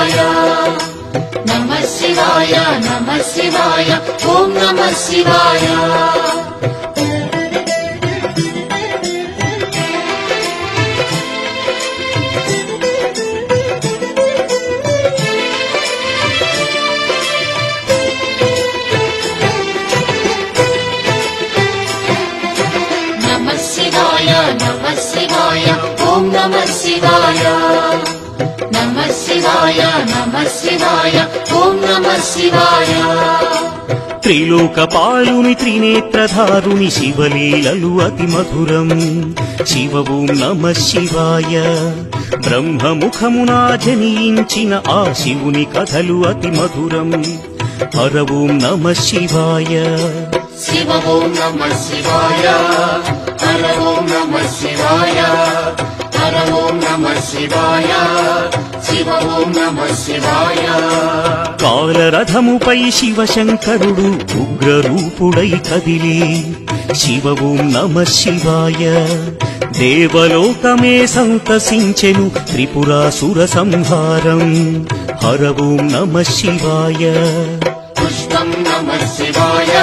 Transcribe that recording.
శివాయ నమః శివాయ నమః శివాయ ఓం నమః శివాయ నమః శివాయ నమః శివాయ ఓం నమః శివాయ నమః శివాయ నమః శివాయ ఓం నమః శివాయ త్రిలోకపాలుని త్రినేత్రధారుని శివలీలలు అతి మధురం శివ ఓం నమః శివాయ బ్రహ్మముఖమునా జనించిన ఆ శివుని కథలు అతి మధురం హర ఓం నమః శివాయ శివ ఓం నమః శివాయ హర ఓం నమః శివాయ హర ఓం నమః శివాయ శివ ఓం నమః శివాయ కాలరథముపై శివశంకరుడు ఉగ్రరూపుడై కదిలి శివ ఓం నమః శివాయ దేవలోకమే సంతసించెను త్రిపురాసుర సంహారం హర ఓం నమః శివాయ పుష్పం నమః శివాయ